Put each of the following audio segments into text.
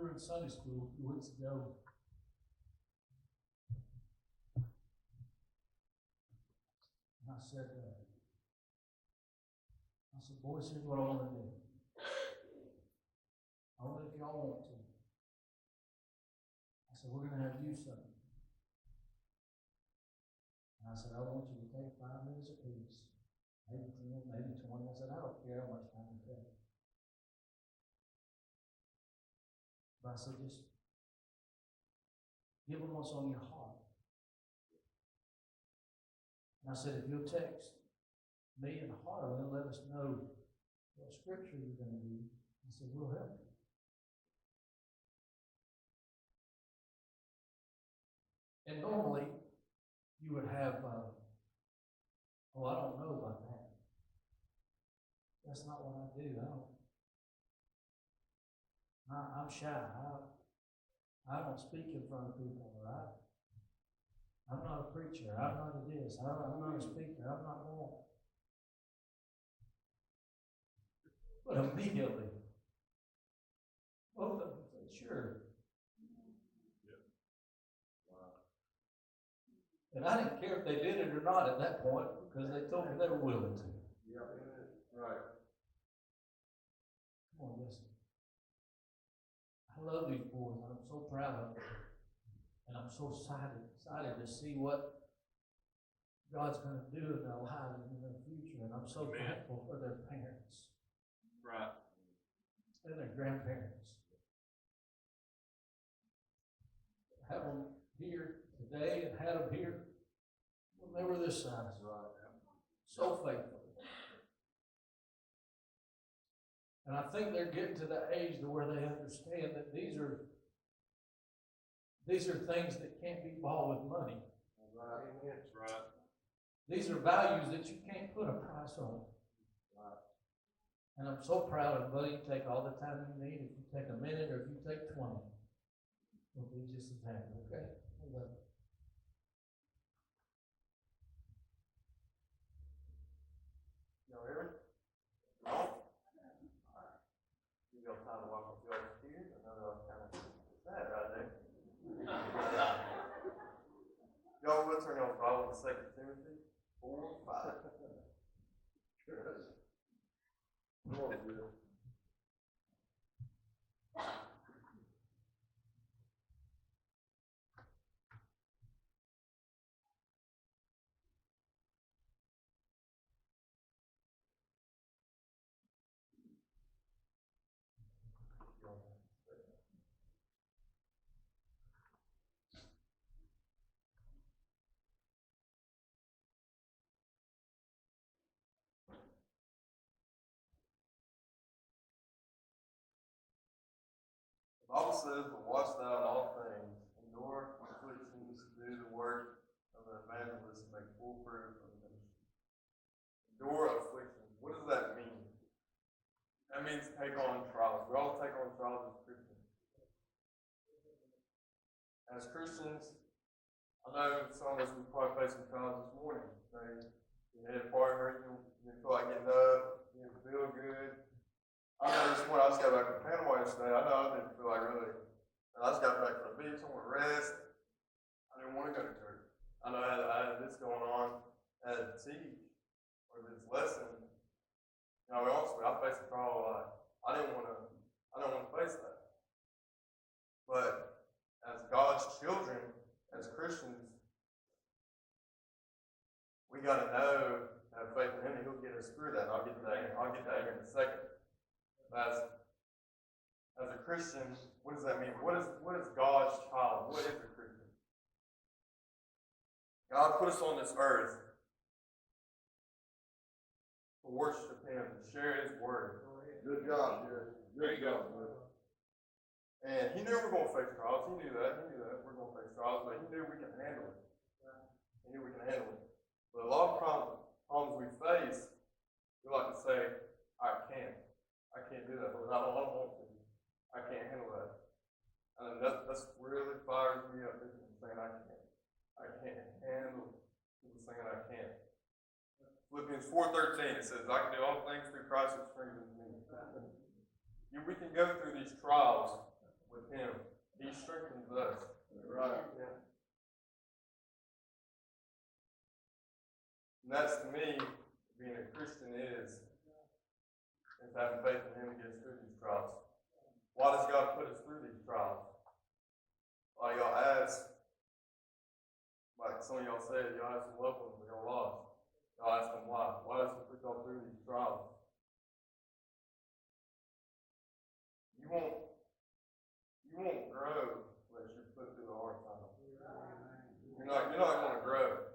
were in Sunday school a few weeks ago. And I said, boys, here's what I want to do. Only if y'all want to. I said, we're going to have youth Sunday. And I said, I want you to take 5 minutes apiece. Maybe 10, maybe 20. I said, I don't care how much time you take. But I said, just give them what's on your heart. And I said, if you'll text me and Harlan and let us know what scripture you're going to read, I said, we'll help you. And normally, you would have, I don't know about that. That's not what I do. I'm shy. I don't speak in front of people, right? I'm not a preacher. I'm not a this. I'm not a speaker. I'm not that. But immediately, both of them said, sure. Yeah. Wow. And I didn't care if they did it or not at that point because they told me they were willing to. Yeah. Right. Come on, listen. I love these boys, and I'm so proud of them. And I'm so excited to see what God's going to do in their lives and in their future. And I'm so thankful for their parents. Right. And their grandparents. Have them here today and had them here when they were this size. Right. So faithful. And I think they're getting to the age to where they understand that these are things that can't be bought with money. Right. That's right. These are values that you can't put a price on. Right. And I'm so proud of buddy. You take all the time you need. If you take a minute or if you take 20, we'll be just as happy. Okay? I love it. Y'all hear me? On? Give y'all time to walk off y'all's tears. I know that was kind of sad right there. Y'all will turn y'all's Bible to 2 Timothy 4:5. Sure. Lord, good. The Bible says, but watch thou in all things, endure afflictions, do the work of an evangelist, and make full proof of the ministry. Endure afflictions. What does that mean? That means take on trials. We all take on trials as Christians. As Christians, I know some of us will probably face some trials this morning. Your head part hurt, you feel like getting up, you didn't feel good. I know this morning I just got back from Panama yesterday. I know I didn't feel like really. I just got back from the beach. I want to rest. I didn't want to go to church. I know I had this going on. I had to teach or this lesson. You know, honestly, I faced a trial a lot. I didn't want to face that. But as God's children, as Christians, we got to know, have faith in Him, and He'll get us through that. And I'll get to that here in a second. As a Christian, what does that mean? What is God's child? What is a Christian? God put us on this earth to worship Him, to share His word. Good job, Jared. Good job, man. And He knew we were going to face trials. He knew that. We're going to face trials, but He knew we can handle it. He knew we can handle it. But a lot of problems we face, we like to say, I can't do that, Lord. I don't want to. I can't handle that. And that's really fires me up, saying I can't handle people saying I can't. Philippians 4:13, it says, I can do all things through Christ who strengthens me. We can go through these trials with Him. with us. Right. Yeah. And that's to me, being a Christian is having faith in Him to get us through these trials. Why does God put us through these trials? Like y'all ask, like some of y'all said, y'all ask some loved ones, y'all lost. Y'all ask them why. Why does He put y'all through these trials? You won't grow unless you're put through the hard times. You're not going to grow.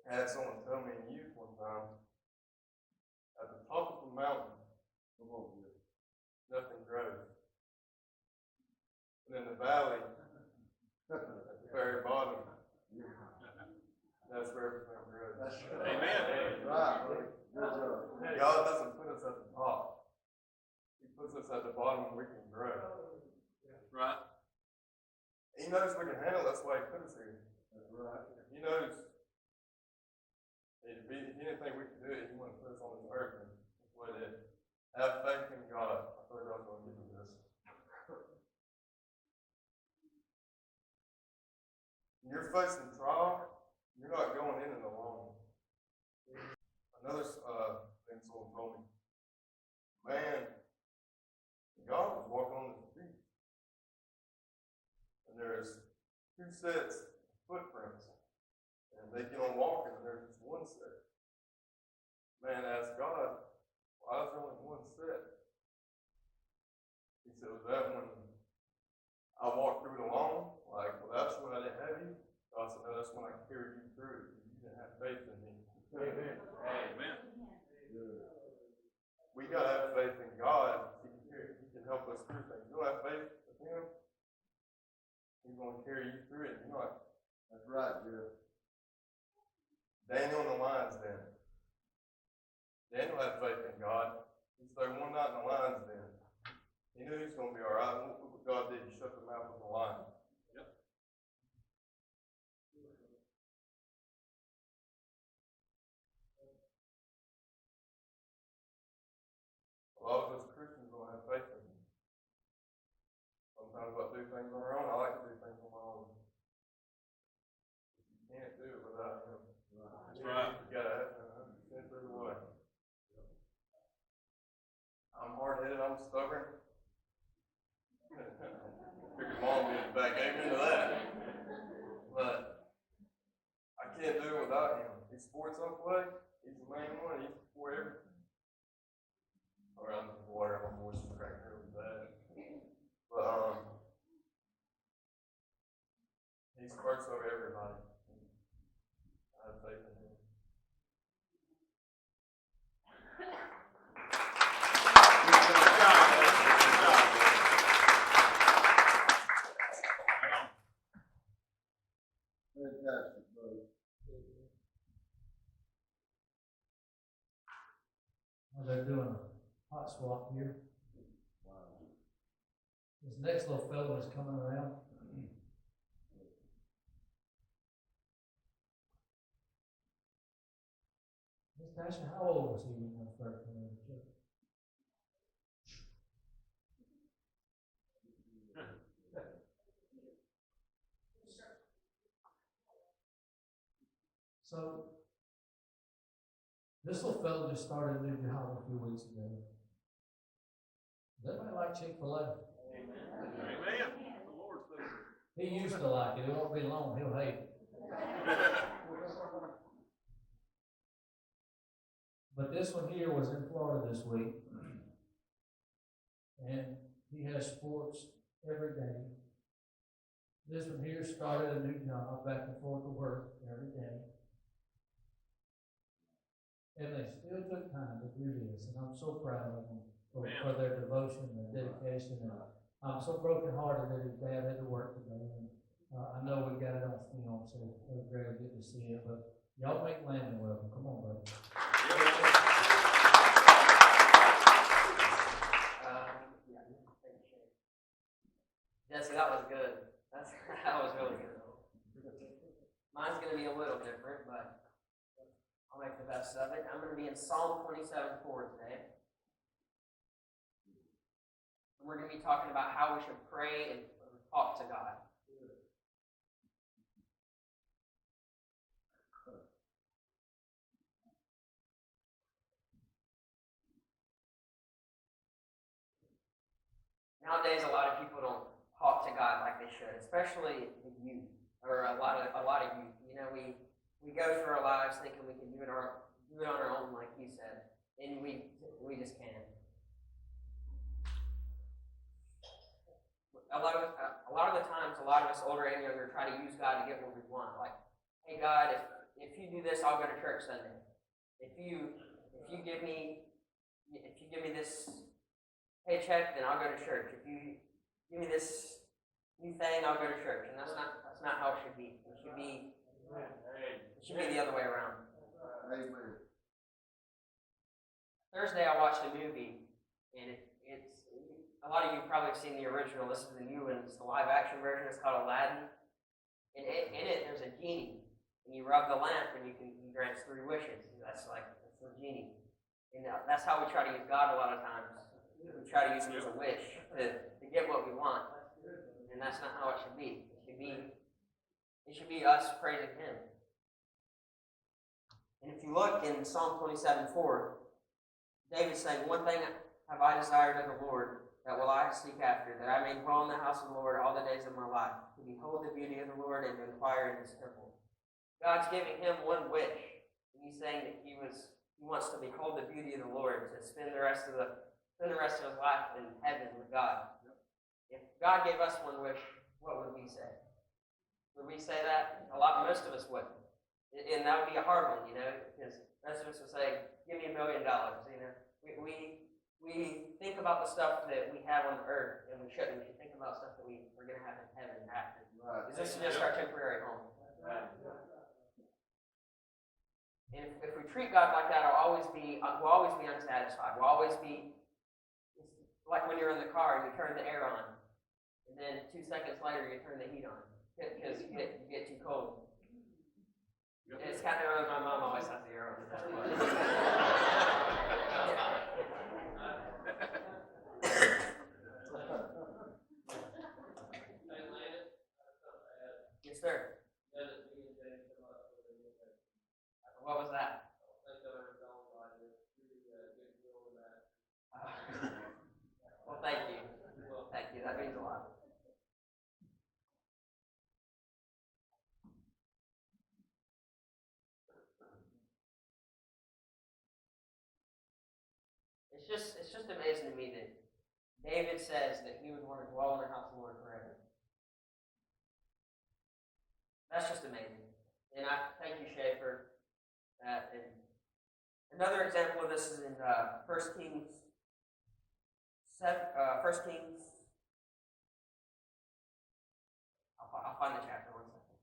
I had someone tell me in youth one time, at the top of the mountain, nothing grows. And in the valley, at the very bottom, that's where everything grows. Amen. Right. God doesn't put us at the top. He puts us at the bottom where we can grow. Right. He knows we can handle it. That's why He put us here. That's right. He knows. If He didn't think we could do it, He wouldn't put us on this earth. And that's what it is. Have faith in God. I thought I was going to give you this. When you're facing trial, you're not going in it alone. Another thing someone told me, man, God was walking on His feet. And there's two sets of footprints. And they get on walking, and there's just one set. Man asked God, why is there only one set? He said, was that when I walked through it alone? Like, well, that's when I didn't have you. God said, no, that's when I carried you through. You didn't have faith in me. Amen. Amen. We got to have faith in God. He can help us through things. You don't have faith with Him, He's going to carry you through it. You're not. That's right, Jeff. Daniel in the lion's den. Daniel had faith in God. He stayed one night in the lion's den. He knew he was going to be all right. And look what God did. He shut the mouth of the lion. Yep. A lot of us Christians don't have faith in Him. Sometimes I do things on our own. I like to do things on my own. You can't do it without Him. That's right. You got to have Him 100% through the way. I'm hard-headed. I'm stubborn. Figured Mom did back amen to that. But I can't do it without Him. These sports I play, He's the main one. He's before everything. All right, I'm in the water. My voice is cracking really bad. But He's first over everybody. I have faith in Him. Fantastic, brother. Well, they're doing a hot swap here. Wow. This next little fellow is coming around. Miss Tasha, how old was he when you first came into church? So, this little fellow just started a new job a few weeks ago. Does anybody like Chick-fil-A? Amen. The Lord's favorite. He used to like it. It won't be long. He'll hate it. But this one here was in Florida this week. And he has sports every day. This one here started a new job back and forth to work every day. And they still took time to do this. And I'm so proud of them for their devotion and dedication. And I'm so brokenhearted that his dad had to work today. And I know we got it on film, so it was great to get to see it. But y'all make Landon welcome. Come on, buddy. Jesse, that was good. That was really good. Mine's going to be a little different, but I'll make the best of it. I'm going to be in Psalm 27:4 today. And we're going to be talking about how we should pray and talk to God. Nowadays, a lot of people don't talk to God like they should, especially the youth, or a lot of youth. You know, we go through our lives thinking we can do it on our own, like he said, and we just can't. A lot of the times, a lot of us older and younger try to use God to get what we want. Like, hey God, if you do this, I'll go to church Sunday. If you give me this paycheck, then I'll go to church. If you give me this new thing, I'll go to church. And that's not how it should be. It should be the other way around. Amen. Thursday I watched a movie, and it's a lot of you probably have seen the original. This is the new one. It's the live action version. It's called Landon. And in it, there's a genie, and you rub the lamp, and he grants 3 wishes. That's the genie. And that's how we try to use God a lot of times. We try to use him as a wish to get what we want, and that's not how it should be. It should be us praising him. And if you look in Psalm 27:4, David's saying, "One thing have I desired of the Lord, that will I seek after, that I may dwell in the house of the Lord all the days of my life, to behold the beauty of the Lord and to inquire in his temple." God's giving him one wish, and he's saying that he wants to behold the beauty of the Lord, to spend the rest of his life in heaven with God. If God gave us one wish, what would we say? Would we say that? Most of us wouldn't. And that would be a hard one, you know, because most of us would say, "Give me $1 million." You know, we think about the stuff that we have on the earth, and we shouldn't. We should think about stuff that we're going to have in heaven after. Right. Because this is just our temporary home. Right. And if we treat God like that, we'll always be unsatisfied. We'll always be like when you're in the car and you turn the air on, and then 2 seconds later you turn the heat on because you get too cold. Yep. It's kind of my mom always has the air on. Yes, sir. What was that? Well, thank you. Thank you. That means a lot. It's just amazing to me that David says that he would want to dwell in the house of the Lord forever. That's just amazing. And I thank you, Shay, for that. And another example of this is in 1 Kings 7. 1 Kings. I'll find the chapter 1 second.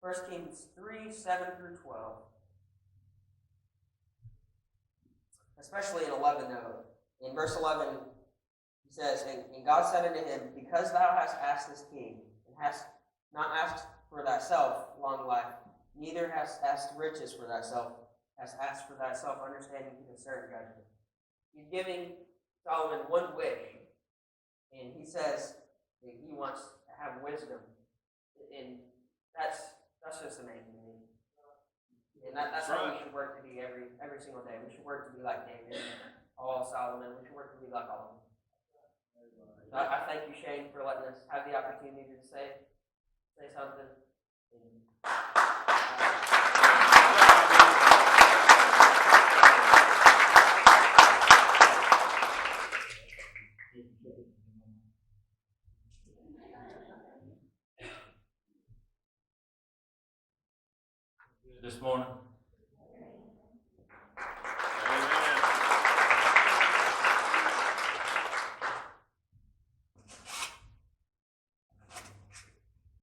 1 Kings 3, 7 through 12. Especially in 11, though. In verse 11, he says, and God said unto him, "Because thou hast asked this king, and hast not asked for thyself long life, neither hast asked riches for thyself, hast asked for thyself understanding to discern judgment." He's giving Solomon one wish, and he says that he wants to have wisdom. And that's just amazing to me. And that's how we should work to be every single day. We should work to be like David, Paul, Solomon. We should work to be like all of them. So I thank you, Shane, for letting us have the opportunity to say something. This morning.